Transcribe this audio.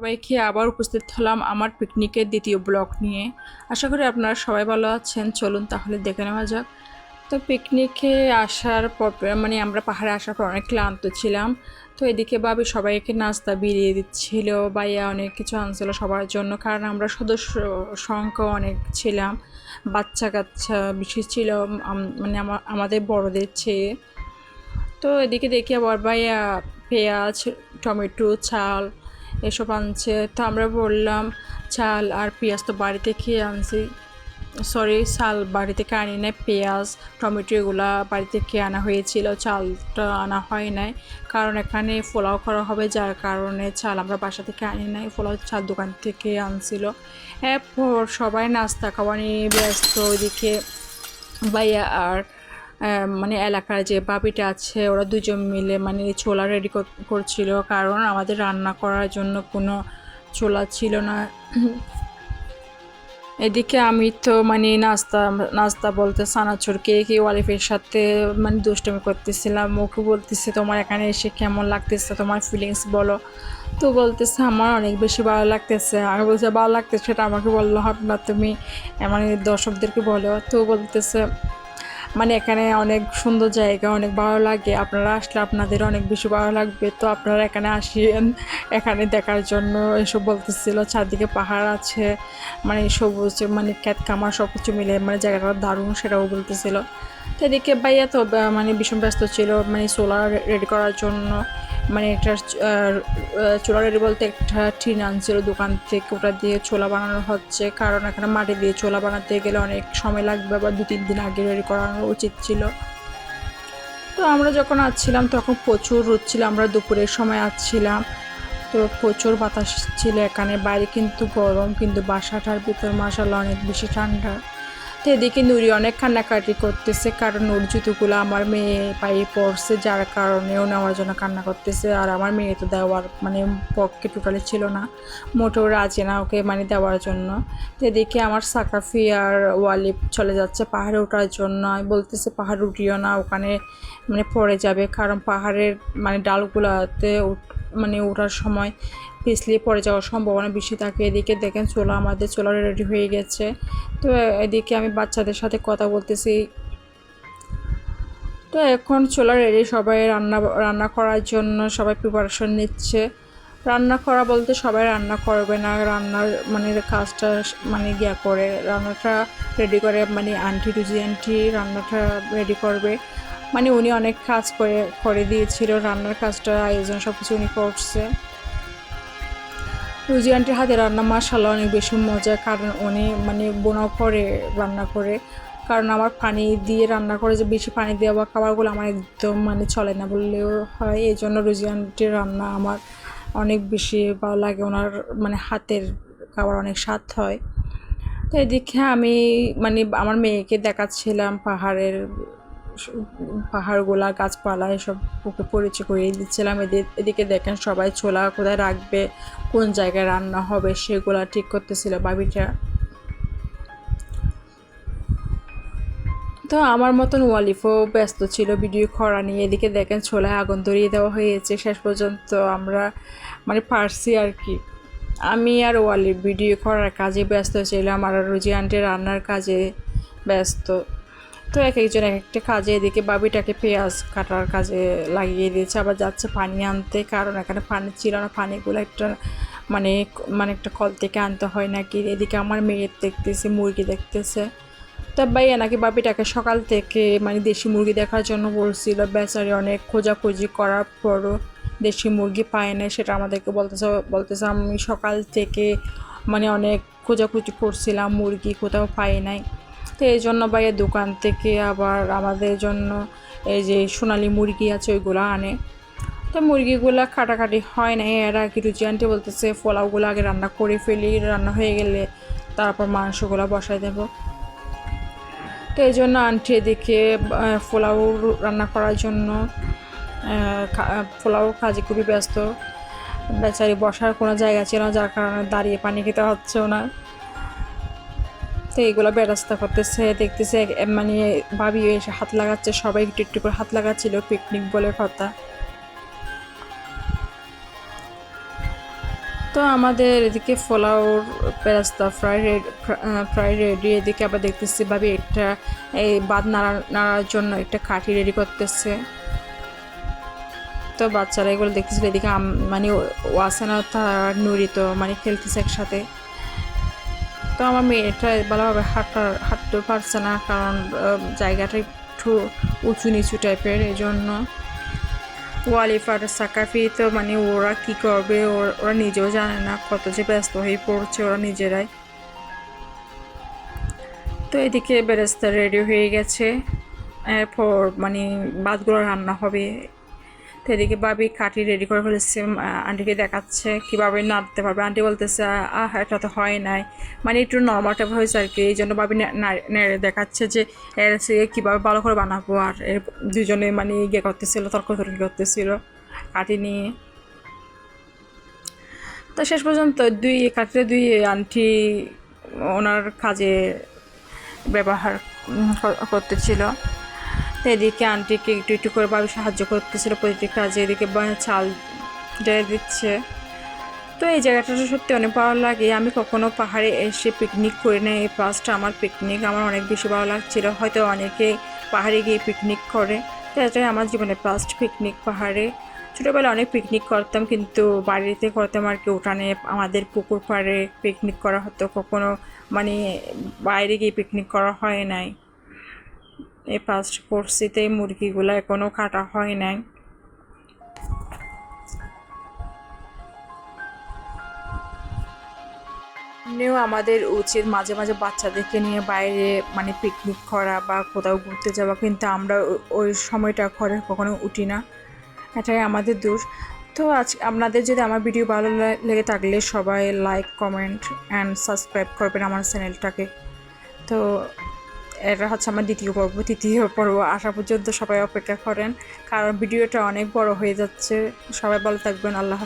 সবাইকে আবার উপস্থিত হলাম আমার পিকনিকের দ্বিতীয় ব্লগ নিয়ে। আশা করি আপনারা সবাই ভালো আছেন। চলুন তাহলে দেখে নেওয়া যাক। তো পিকনিকে আসার পর আমরা পাহাড়ে আসার পর অনেক ক্লান্ত ছিলাম। তো এদিকে ভাবি সবাইকে নাস্তা বিলিয়ে দিচ্ছিল, বাইয়া অনেক কিছু আনছিল সবার জন্য, কারণ আমরা সদস্য সংখ্যা অনেক ছিলাম, বাচ্চা কাচ্চা বেশি ছিল, আমাদের বড়দের চেয়ে। তো এদিকে দেখি আবার ভাইয়া পেঁয়াজ, টমেটো, চাল এসব আনছে। তো আমরা বললাম চাল আর পেঁয়াজ তো বাড়িতে খেয়ে আনছি, সরি চাল বাড়ি থেকে আনি নাই, পেঁয়াজ টমেটো এগুলা বাড়ি থেকে আনা হয়েছিল, চালটা আনা হয় নাই কারণ এখানে পোলাও করা হবে, যার কারণে চাল আমরা বাসা থেকে আনি নাই, পোলাও চাল দোকান থেকে আনছিল। এরপর সবাই নাস্তা খাওয়া নিয়ে ব্যস্ত। ওইদিকে ভাইয়া আর এলাকার যে বাপিটা আছে ওরা দুজন মিলে ছোলা রেডি করছিল, কারণ আমাদের রান্না করার জন্য কোনো ছোলা ছিল না। এদিকে আমি তো নাস্তা নাস্তা বলতে সানাচুর কেক ওয়ালিফের সাথে দুষ্টুমি করতেছিলাম। ওকে বলতেছে তোমার এখানে এসে কেমন লাগতেছে, তোমার ফিলিংস বলো। তো বলতেছে আমার অনেক বেশি ভালো লাগতেছে। আমি বলছি ভালো লাগতেছে সেটা আমাকে বললো হবে না, তুমি দর্শকদেরকে বলো। তো বলতেছে এখানে অনেক সুন্দর জায়গা, অনেক ভালো লাগে, আপনারা আসলে আপনাদের অনেক বেশি ভালো লাগবে, তো আপনারা এখানে আসেন এখানে দেখার জন্য এসব বলতেছিল। চারদিকে পাহাড় আছে, সবুজ ক্ষেত খামার সব কিছু মিলে জায়গাটা দারুণ, সেটাও বলতেছিল। তো এদিকে ভাইয়া তো ভীষণ ব্যস্ত ছিল সোলার রেডি করার জন্য। একটা চোলা রেডি বলতে একটা টিন আনছিল দোকান থেকে, ওটা দিয়ে ছোলা বানানো হচ্ছে, কারণ এখানে মাটি দিয়ে ছোলা বানাতে গেলে অনেক সময় লাগবে, বা 2-3 দিন আগে রেডি করানো উচিত ছিল। তো আমরা যখন আসছিলাম তখন প্রচুর রোদ ছিল, আমরা দুপুরের সময় আসছিলাম, তো প্রচুর বাতাস ছিল এখানে, বাইরে কিন্তু গরম, কিন্তু বাসাটার ভিতর মাশাআল্লাহ অনেক বেশি ঠান্ডা। তো এদিকে নুরি অনেক কান্নাকাটি করতেছে, কারণ ওর জুতোগুলো আমার মেয়ে পায়ে পড়ছে, যার কারণেও নেওয়ার জন্য কান্না করতেছে। আর আমার মেয়ে তো দেওয়ার পক্ষে টোটালি ছিল না, মোটেও রাজি না ওকে দেওয়ার জন্য। তো এদিকে আমার সাকাফি আর ওয়ালিব চলে যাচ্ছে পাহাড়ে ওঠার জন্য। আমি বলতেছে পাহাড় উঠিও না, ওখানে পড়ে যাবে, কারণ পাহাড়ের ডালগুলাতে ওঠার সময় পিছলিয়ে পড়ে যাওয়ার সম্ভাবনা বেশি থাকে। এদিকে দেখেন আমাদের চোলা রেডি হয়ে গেছে। তো এদিকে আমি বাচ্চাদের সাথে কথা বলতেছি। তো এখন চোলা রেডি, সবাই রান্না করার জন্য সবাই প্রিপারেশন নিচ্ছে। রান্না করা বলতে সবাই রান্না করবে না, রান্নার কাজটা করে রান্নাটা রেডি করে আন্টি রুজি আন্টি রান্নাটা রেডি করবে। উনি অনেক কাজ করে দিয়েছিল, রান্নার কাজটা আয়োজন সব কিছু উনি করছে। রুজি আন্টির হাতে রান্না মাশাআল্লাহ অনেক বেশি মজা, কারণ উনি বোনাও করে রান্না করে, কারণ আমার পানি দিয়ে রান্না করে, যে বেশি পানি দেওয়া খাবারগুলো আমার একদম চলে না বললেও হয়। এই জন্য রুজি আন্টির রান্না আমার অনেক বেশি ভালো লাগে, ওনার হাতের খাবার অনেক স্বাদ হয়। তো এদিকে আমি আমার মেয়েকে দেখাচ্ছিলাম পাহাড়গুলা, গাছপালা এসব ওকে পরিচয় করিয়ে দিচ্ছিলাম। এদিকে দেখেন সবাই ছোলা কোথায় রাখবে, কোন জায়গায় রান্না হবে সেগুলা ঠিক করতেছিল বাবিটা। তো আমার মতন ওয়ালিফও ব্যস্ত ছিল ভিডিও করা নিয়ে। এদিকে দেখেন ছোলায় আগুন ধরিয়ে দেওয়া হয়েছে, শেষ পর্যন্ত আমরা পারছি আর কি। আমি আর ওয়ালিফ ভিডিও করার কাজে ব্যস্ত ছিলাম, আর রুজি আন্টি রান্নার কাজে ব্যস্ত। তো এক একজন এক একটা কাজে, এদিকে বাবিটাকে পেঁয়াজ কাটার কাজে লাগিয়ে দিয়েছে, আবার যাচ্ছে পানি আনতে, কারণ এখানে পানি ছিল না, পানিগুলো একটা একটা কল থেকে আনতে হয় নাকি। এদিকে আমার মেয়ে দেখতেছে মুরগি দেখতেছে। তা ভাইয়া নাকি বাবিটাকে সকাল থেকে দেশি মুরগি দেখার জন্য বলছিল, বেচারি অনেক খোঁজাখুঁজি করার পরও দেশি মুরগি পায় না, সেটা আমাদেরকে বলতেছে আমি সকাল থেকে অনেক খোঁজাখুঁজি করছিলাম, মুরগি কোথাও পাই নাই। তো এই জন্য ভাইয়া দোকান থেকে আবার আমাদের জন্য এই যে সোনালি মুরগি আছে ওইগুলো আনে। তো মুরগিগুলো কাটাকাটি হয় না, এরা কি রুচি আন্টি বলতেছে পোলাওগুলো আগে রান্না করে ফেলি, রান্না হয়ে গেলে তারপর মাংসগুলো বসাই দেবো। তো এই জন্য আন্টি এদিকে পোলাও রান্না করার জন্য পোলাও কাজে খুবই ব্যস্ত। বেচারি বসার কোনো জায়গা ছিল না, যার কারণে দাঁড়িয়ে পানি খেতে হচ্ছে না। তো এইগুলো ব্যবস্থা করতেছে, দেখতেছে ভাবি এসে হাত লাগাচ্ছে, সবাই একটু একটু করে হাত লাগাচ্ছিল, পিকনিক বলে কথা। তো তো আমাদের এদিকে পোলাওর পেরাস্তা ফ্রাই রেডি। এদিকে আবার দেখতেছি ভাবি একটা এই বাদ নাড়ার জন্য একটা কাঠি রেডি করতেছে। তো বাচ্চারা এগুলো দেখতেছিল। এদিকে মানে ওয়াসানা তার নুরি তো মানে খেলতেছে একসাথে। তো আমার মেয়েটা ভালোভাবে হাঁটতে পারছে না, কারণ জায়গাটা একটু উঁচু নিচু টাইপের, এই জন্য। ওয়ালিফ আর সাকাফি তো মানে ওরা কি করবে ওরা নিজেও জানে না, কত যে ব্যস্ত হয়ে পড়ছে ওরা নিজেরাই। তো এদিকে বেরেস্তা রেডি হয়ে গেছে, এরপর মানে ভাতগুলো রান্না হবে। তো এদিকে ভাবি কাঠি রেডি করে ফেলেছে, আন্টিকে দেখাচ্ছে কীভাবে নাড়তে পারবে। আন্টি বলতেছে এটা তো হয় নাই, মানে একটু নর্মাল টাইপ হয়েছে আর কি। এই জন্য ভাবি নেড়ে দেখাচ্ছে যে এর কীভাবে ভালো করে বানাবো। আর এর দুজনে মানে ইয়ে করতেছিল, তর্কি করতেছিল কাঠি নিয়ে। তো শেষ পর্যন্ত কাঠিতে দুই আন্টি ওনার কাজে ব্যবহার করতেছিল। তো এদিকে আন্টিকে একটু একটু করে ভাবে সাহায্য করতেছিল প্রতিটি কাজে। এদিকে চাল ডেলে দিচ্ছে। তো এই জায়গাটা সত্যি অনেক ভালো লাগে। আমি কখনো পাহাড়ে এসে পিকনিক করি না, এই ফার্স্ট আমার পিকনিক। আমার অনেক বেশি ভালো লাগছিল। হয়তো অনেকে পাহাড়ে গিয়ে পিকনিক করে, তো এটাই আমার জীবনের ফার্স্ট পিকনিক পাহাড়ে। ছোটোবেলায় অনেক পিকনিক করতাম, কিন্তু বাড়িতে করতাম আর কি উঠানে আমাদের পুকুর পাড়ে পিকনিক করা হতো। কখনো মানে বাইরে গিয়ে পিকনিক করা হয় নাই। এই ফার্স্ট করছিতে মুরগিগুলো এখনও কাটা হয় নাই। এমনিও আমাদের উচিত মাঝে মাঝে বাচ্চাদেরকে নিয়ে বাইরে মানে পিকনিক করা বা কোথাও ঘুরতে যাওয়া, কিন্তু আমরা ওই সময়টা ঘরে কখনো উঠি না, এটাই আমাদের দোষ। তো আজ আপনাদের যদি আমার ভিডিও ভালো লেগে থাকলে সবাই লাইক, কমেন্ট অ্যান্ড সাবস্ক্রাইব করবেন আমার চ্যানেলটাকে। তো এটা হচ্ছে আমার তৃতীয় পর্ব আসা পর্যন্ত সবাই অপেক্ষা করেন, কারণ ভিডিওটা অনেক বড় হয়ে যাচ্ছে। সবাই ভালো থাকবেন, আল্লাহ।